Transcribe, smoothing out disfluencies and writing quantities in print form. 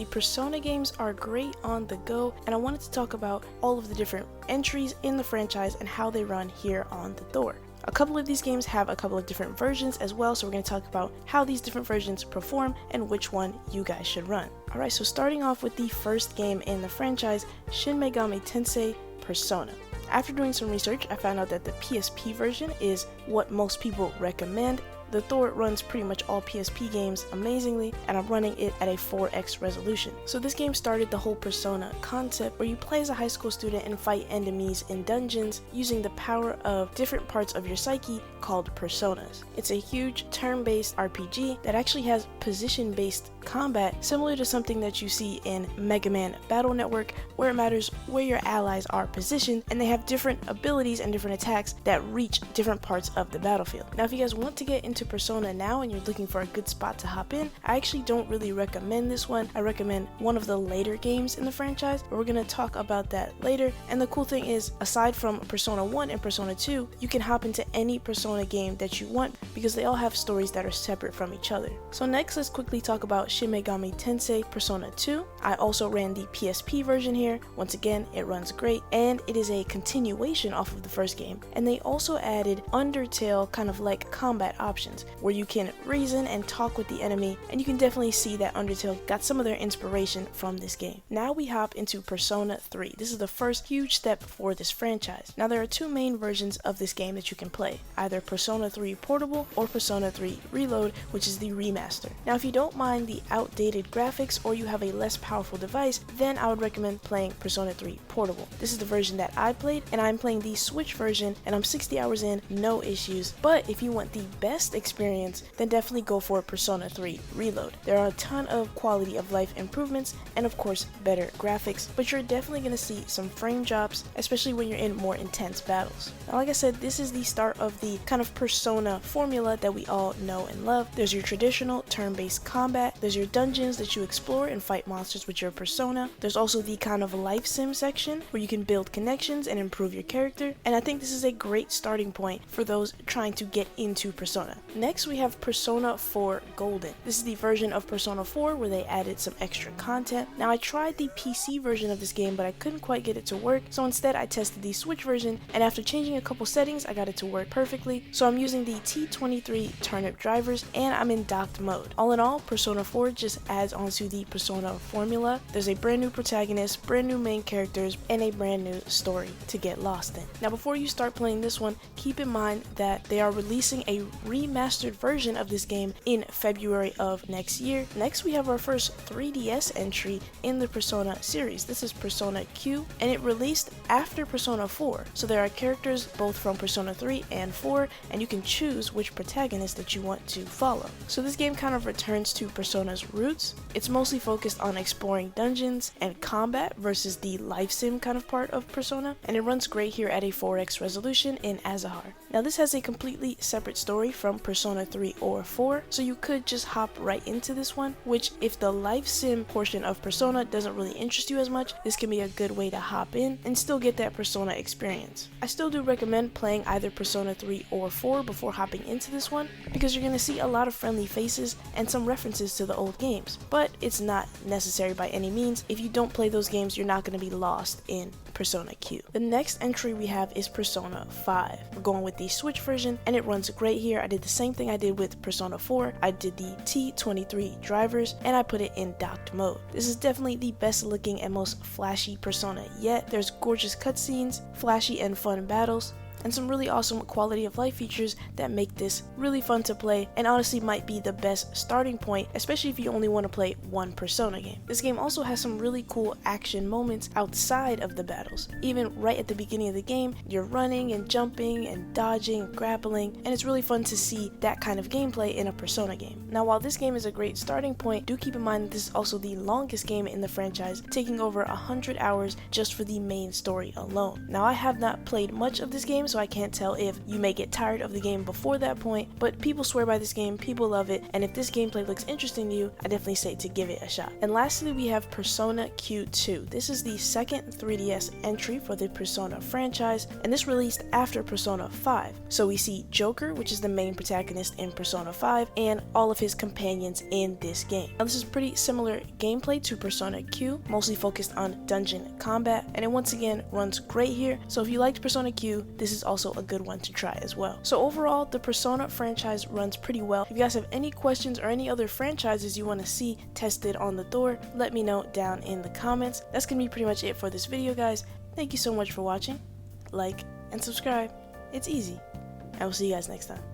The Persona games are great on the go, and I wanted to talk about all of the different entries in the franchise and how they run here on the Thor. A couple of these games have a couple of different versions as well, so we're going to talk about how these different versions perform and which one you guys should run. Alright, so starting off with the first game in the franchise, Shin Megami Tensei Persona. After doing some research, I found out that the PSP version is what most people recommend. The Thor runs pretty much all PSP games amazingly, and I'm running it at a 4x resolution. So this game started the whole Persona concept, where you play as a high school student and fight enemies in dungeons using the power of different parts of your psyche called personas. It's a huge turn-based RPG that actually has position-based combat, similar to something that you see in Mega Man Battle Network, where it matters where your allies are positioned, and they have different abilities and different attacks that reach different parts of the battlefield. Now, if you guys want to get into Persona now and you're looking for a good spot to hop in, I actually don't really recommend this one. I recommend one of the later games in the franchise, but we're going to talk about that later. And the cool thing is, aside from Persona 1 and Persona 2, you can hop into any Persona game that you want because they all have stories that are separate from each other. So next, let's quickly talk about Shin Megami Tensei Persona 2. I also ran the PSP version here. Once again, it runs great, and it is a continuation off of the first game. And they also added Undertale kind of like combat options, where you can reason and talk with the enemy, and you can definitely see that Undertale got some of their inspiration from this game. Now we hop into Persona 3. This is the first huge step for this franchise. Now there are two main versions of this game that you can play, either Persona 3 Portable or Persona 3 Reload, which is the remaster. Now if you don't mind the outdated graphics or you have a less powerful device, then I would recommend playing Persona 3 Portable. This is the version that I played, and I'm playing the Switch version, and I'm 60 hours in, no issues. But if you want the best experience, then definitely go for Persona 3 Reload. There are a ton of quality of life improvements and of course better graphics, but you're definitely going to see some frame drops, especially when you're in more intense battles. Now, like I said, this is the start of the kind of Persona formula that we all know and love. There's your traditional turn-based combat, there's your dungeons that you explore and fight monsters with your persona. There's also the kind of life sim section where you can build connections and improve your character, and I think this is a great starting point for those trying to get into Persona. Next, we have Persona 4 Golden. This is the version of Persona 4 where they added some extra content. Now, I tried the PC version of this game, but I couldn't quite get it to work, so instead I tested the Switch version, and after changing a couple settings, I got it to work perfectly. So I'm using the T23 turnip drivers, and I'm in docked mode. All in all, Persona 4 just adds onto the Persona formula. There's a brand new protagonist, brand new main characters, and a brand new story to get lost in. Now, before you start playing this one, keep in mind that they are releasing a remastered version of this game in February of next year. Next, we have our first 3DS entry in the Persona series. This is Persona Q, and it released after Persona 4. So there are characters both from Persona 3 and 4, and you can choose which protagonist that you want to follow. So this game kind of returns to Persona's roots. It's mostly focused on exploring dungeons and combat versus the life sim kind of part of Persona, and it runs great here at a 4x resolution in Azahar. Now this has a completely separate story from Persona 3 or 4, so you could just hop right into this one, which if the life sim portion of Persona doesn't really interest you as much, this can be a good way to hop in and still get that Persona experience. I still do recommend playing either Persona 3 or 4 before hopping into this one, because you're going to see a lot of friendly faces and some references to the old games, but it's not necessary by any means. If you don't play those games, you're not going to be lost in Persona Q. The next entry we have is Persona 5. We're going with the Switch version, and it runs great here. I did the same thing I did with Persona 4. I did the T23 drivers, and I put it in docked mode. This is definitely the best looking and most flashy Persona yet. There's gorgeous cutscenes, flashy and fun battles, and some really awesome quality of life features that make this really fun to play, and honestly might be the best starting point, especially if you only want to play one Persona game. This game also has some really cool action moments outside of the battles. Even right at the beginning of the game, you're running and jumping and dodging and grappling, and it's really fun to see that kind of gameplay in a Persona game. Now, while this game is a great starting point, do keep in mind that this is also the longest game in the franchise, taking over 100 hours just for the main story alone. Now, I have not played much of this game, so I can't tell if you may get tired of the game before that point, but people swear by this game, people love it, and if this gameplay looks interesting to you, I definitely say to give it a shot. And lastly, we have Persona Q2. This is the second 3DS entry for the Persona franchise, and this released after Persona 5. So we see Joker, which is the main protagonist in Persona 5, and all of his companions in this game. Now this is pretty similar gameplay to Persona Q, mostly focused on dungeon combat, and it once again runs great here, so if you liked Persona Q, this is also a good one to try as well. So overall, the Persona franchise runs pretty well. If you guys have any questions or any other franchises you want to see tested on the Thor, let me know down in the comments. That's gonna be pretty much it for this video, guys. Thank you so much for watching. Like and subscribe. It's easy. I will see you guys next time.